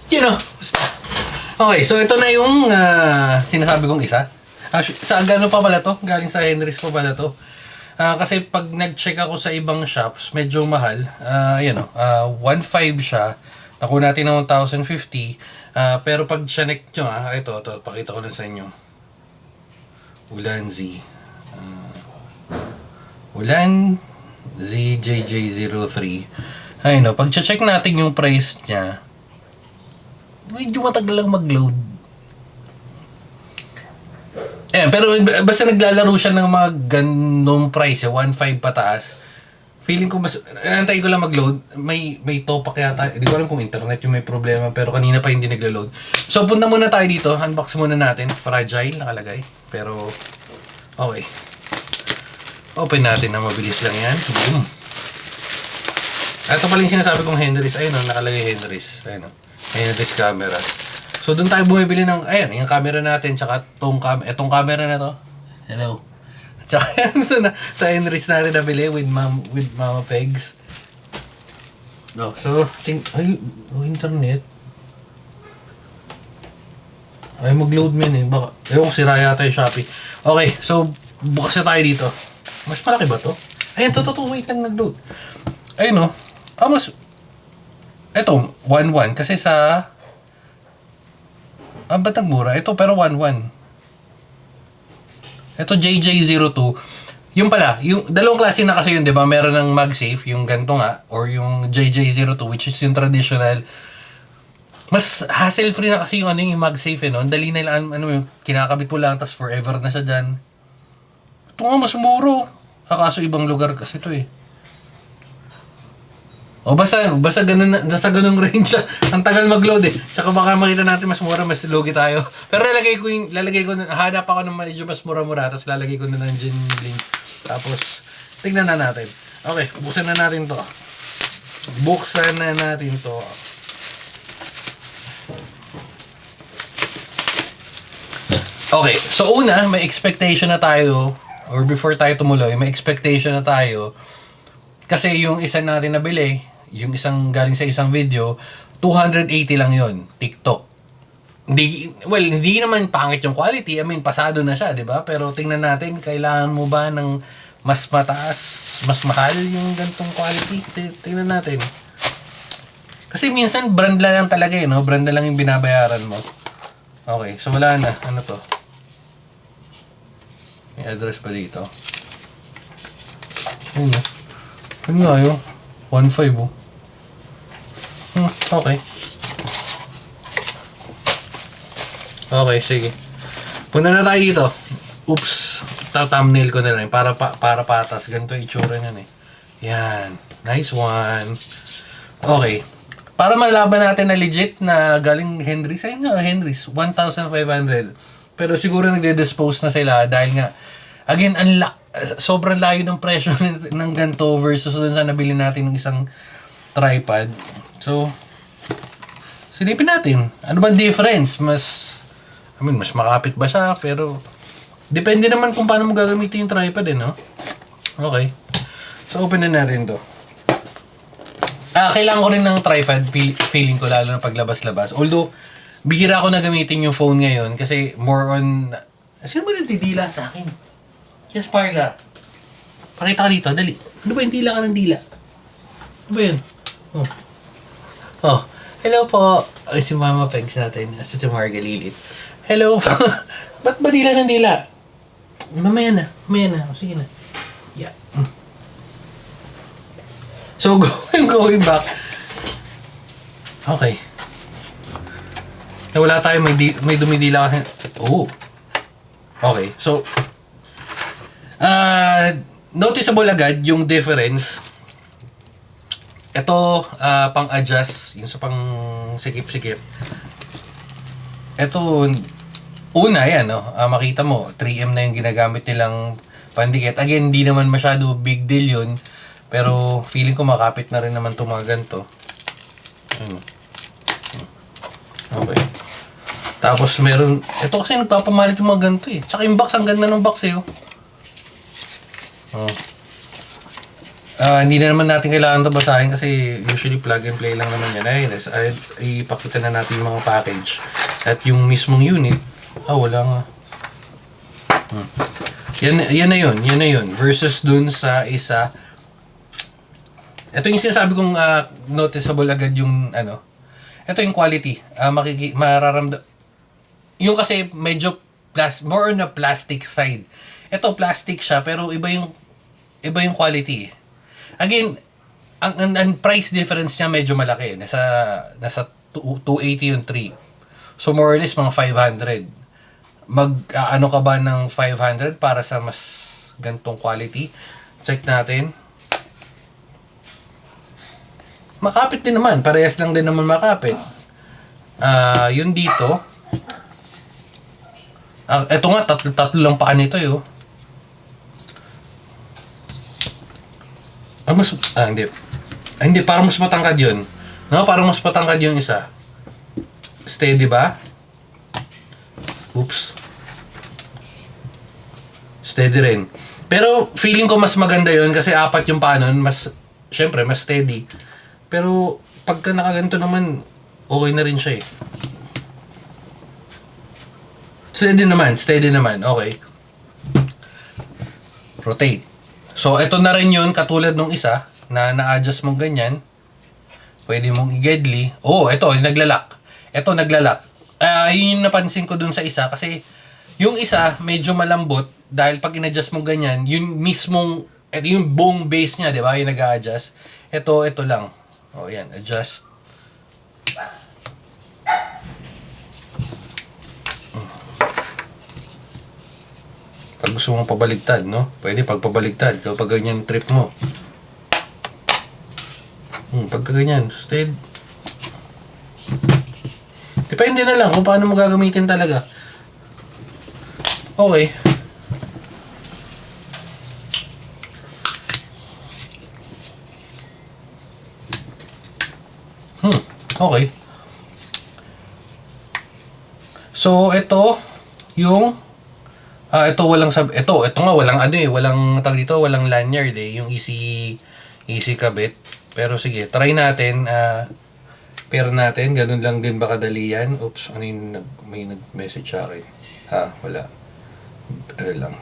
You know, basta. Okay, so ito na yung sinasabi kong isa. Actually, sa gano pa pala to? Galing sa Henry's pa pala to. Kasi pag nag-check ako sa ibang shops, medyo mahal. 1.5 siya. Nakuha natin ng 1,050. Pero pag siya-neck nyo, ito, pakita ko lang sa inyo. Ulanzi. Ulan ZJJ03. Ayun, no, pag check natin yung price niya, medyo matagal lang mag-load. Ayan, pero basta naglalaro siya ng mga ganong price, 1.5 pataas. Feeling ko mas, antayin ko lang mag-load. May topak yata. Hindi ko alam kung internet yung may problema, pero kanina pa hindi naglo-load. So, punta muna tayo dito. Unbox muna natin. Fragile nakalagay. Pero, okay. Open natin na mabilis lang yan. Boom. Ito pala yung sinasabi kong Henry's. Ayun o, nakalagay Henry's. Ayun o. Henry's camera. So, doon tayo bumibili ng, ayan, yung camera natin. Tsaka itong camera na to. Hello. Tsaka yan sa Henry's natin nabili with Mama Pegs. No, so, internet. Ay, mag-load man eh. Baka, ewan ko sira yata yung Shopee. Okay, so, bukas na tayo dito. Mas malaki ba to? Ayan, to, wait lang nag-load. Ayun no. Mas, eto, 1.1. Kasi sa, ba't nagmura? Ito, pero 1.1. Ito, JJ02. Yung pala, yung dalawang klase na kasi yun, di ba? Meron ng MagSafe, yung ganito nga, or yung JJ02, which is yung traditional. Mas hassle-free na kasi yung yung MagSafe, no? Ang dali na lang, yung kinakabit mo lang, tas forever na siya dyan. Ito nga, mas muro. Kaso ibang lugar kasi ito eh. O basta ganun range siya. Ang tagal mag-load eh. Tsaka baka makita natin mas mura, mas lugi tayo. Pero lalagay ko hanap ako ng medyo mas mura-mura, tapos lalagay ko na ng gin link. Tapos, tignan na natin. Okay, buksan na natin to. Okay, so una, may expectation na tayo, or before tayo tumuloy, may expectation na tayo. Kasi yung isa natin nabili, yung isang galing sa isang video, 280 lang yon TikTok. Hindi naman pangit yung quality. I mean, pasado na siya, di ba? Pero tingnan natin, kailangan mo ba ng mas mataas, mas mahal yung gantong quality? Tingnan natin. Kasi minsan, brand lang talaga eh, no? Brand na lang yung binabayaran mo. Okay, so wala na. Ano to? May address pa dito. Ayun na. Ano nga yun? 1.5 oh. Okay. Okay, sige. Punta na tayo dito. Oops. Thumbnail ko na lang. Para patas. Ganito yung itsura niyan eh. Yan. Nice one. Okay. Para malaban natin na legit na galing Henry's. Ayun nga, Henry's. 1,500. Pero siguro nagde-dispose na sila dahil nga, again, sobrang layo ng presyo ng ganito versus dun sa nabili natin ng isang tripod. So, silipin natin. Ano ba difference? Mas makapit ba siya? Pero, depende naman kung paano mo gagamitin yung tripod eh, no? Okay. So, open na natin to. Kailangan ko rin ng tripod, feeling ko lalo na paglabas-labas. Although, bihira ako na gamitin yung phone ngayon kasi more on, sino ba nagdidila sa akin? Yes, Parga. Pakita ka dito, dali. Ano ba yung dila ka ng dila? Ano ba yun? Oh. Hello po. Ay, si Mama Pegs natin. Asa si Marga Lilit. Hello po. Ba't ba dila ng dila? Mamaya na. Sige na. Yeah. So, going back. Okay. Wala tayo, may dumidila kasi. Oh. Okay. So, noticeable agad yung difference. Ito, pang-adjust, yung sa pang-sikip-sikip. Ito, una yan, no? Makita mo, 3M na yung ginagamit nilang pandikit. Again, hindi naman masyado big deal yun. Pero, feeling ko makapit na rin naman itong mga ganito. Okay. Tapos, meron, ito kasi nagpapamalit yung mga ganito eh. Tsaka yung box, ang ganda ng box eh. Hindi na naman natin kailangan ito basahin kasi usually plug and play lang naman yan. Ayun, ipakita na natin yung mga package. At yung mismong unit, wala nga. Yan na yun. Versus dun sa isa. Ito yung sinasabi kong noticeable agad yung ano. Ito yung quality. Mararamdam. Yung kasi medyo more on the plastic side. Ito plastic siya pero iba yung quality. Again, ang price difference niya medyo malaki. Nasa 280 yung 3. So more or less mga 500. Ano ka ba ng 500 para sa mas gantong quality? Check natin. Makapit din naman. Parehas lang din naman makapit. Yun dito. Ito nga, tatlo lang paa nito yun. Hindi, parang mas matangkad yun. No, parang mas matangkad yung isa. Steady ba? Oops. Steady rin. Pero feeling ko mas maganda yun kasi apat yung paa nun, syempre mas steady. Pero pagka nakaganto naman, okay na rin siya eh. Steady naman, okay. Rotate. So, ito na rin yun, katulad nung isa, na na-adjust mong ganyan. Pwede mong i-gedli. Ito, naglalak. Yun yung napansin ko dun sa isa, kasi yung isa, medyo malambot, dahil pag in-adjust mong ganyan, yung mismong, yung buong base niya, di ba, yung nag-a-adjust. Ito lang. Yan, adjust. Pag gusto mong pabaligtad, no? Pwede pagpabaligtad kapag ganyan trip mo. Pagka ganyan, steady. Depende na lang kung paano mo gagamitin talaga. Okay. Okay. So, ito yung ito nga walang tag dito, walang lanyard walang easy kabit. Pero sige, try natin, pair natin, ganun lang din ba kadali yan? Oops, may nag-message sa akin. Wala. Ano lang.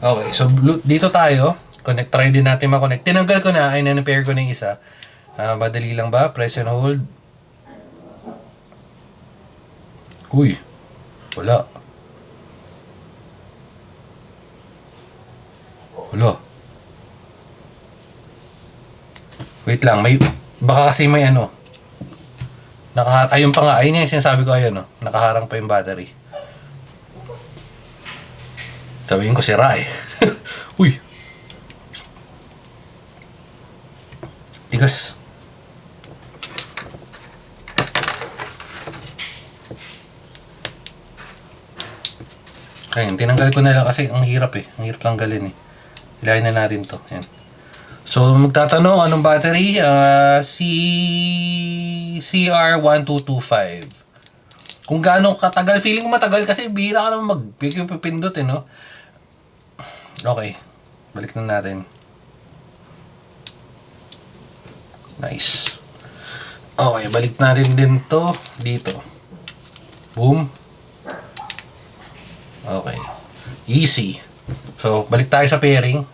Okay, so dito tayo, try din natin ma-connect. Tinanggal ko na, na-pair ko na yung isa. Madali lang ba? Press and hold. Uy, wala. Wait lang, baka kasi may ano. Ayun pa nga, ayun yung sinasabi ko, nakaharang pa yung battery. Sabihin ko sira eh. Uy. Tigas. Ayun, tinanggal ko na lang kasi ang hirap eh. Ang hirap lang galin eh. Ilayin na natin to. Ayan. So, magtatanong, anong battery? CR1225. Kung gaano katagal, feeling ko matagal kasi bihira ka naman mag-pindot eh, no? Okay. Balik na natin. Nice. Okay, balik natin din to dito. Boom. Okay. Easy. So, balik tayo sa pairing.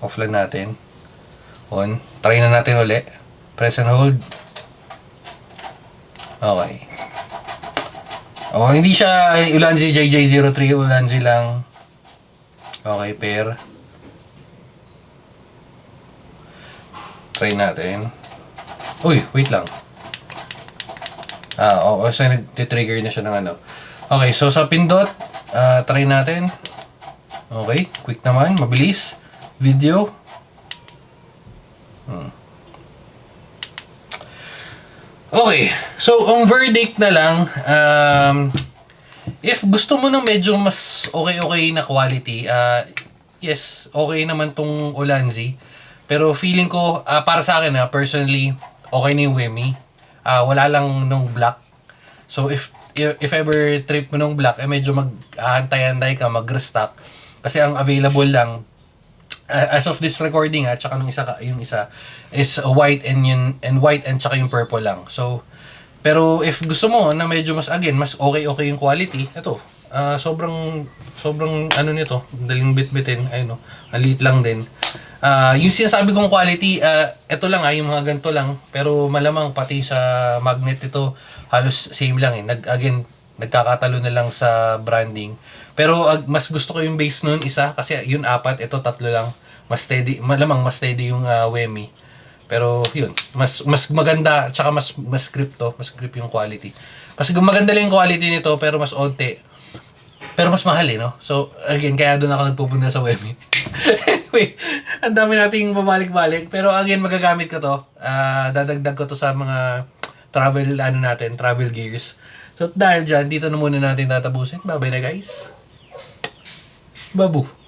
Off lang natin. On. Try na natin uli. Press and hold. Okay. Hindi siya Ulanzi JJ03. Ulanzi lang. Okay, pair. Try natin. Uy, wait lang. So nag-trigger na siya ng ano. Okay, so sa pindot, try natin. Okay, quick naman, mabilis. Video. Okay, so ang verdict na lang, if gusto mo ng medyo mas okay na quality, yes, okay naman tong Ulanzi. Pero feeling ko, para sa akin personally, okay na yung Wemi. Wala lang nung black. So if ever trip mo nung black, medyo mag-aantay-antay ka, mag-restock. Kasi ang available lang, as of this recording tsaka nung isa yung isa is white and white and tsaka yung purple lang. So pero if gusto mo na medyo mas mas okay yung quality, ito. Sobrang ano nito, daling bitbitin, ayun no. Ang liit lang din. Yung sinasabi kong quality, ito lang yung mga ganito lang, pero malamang pati sa magnet ito halos same lang nagkakatalo na lang sa branding. Pero mas gusto ko yung base nun isa kasi yun 4, ito 3 lang. Mas steady, malamang mas steady yung Wemi. Pero yun, mas maganda tsaka mas grip yung quality. Mas maganda lang yung quality nito pero mas onte. Pero mas mahal no? So, again, kaya doon ako nagpupunta sa Wemi. Anyway, ang dami nating pabalik-balik. Pero again, magagamit ko to. Dadagdag ko to sa mga travel gears. So, dahil dyan, dito na muna natin tatapusin. Bye-bye na guys. Babu.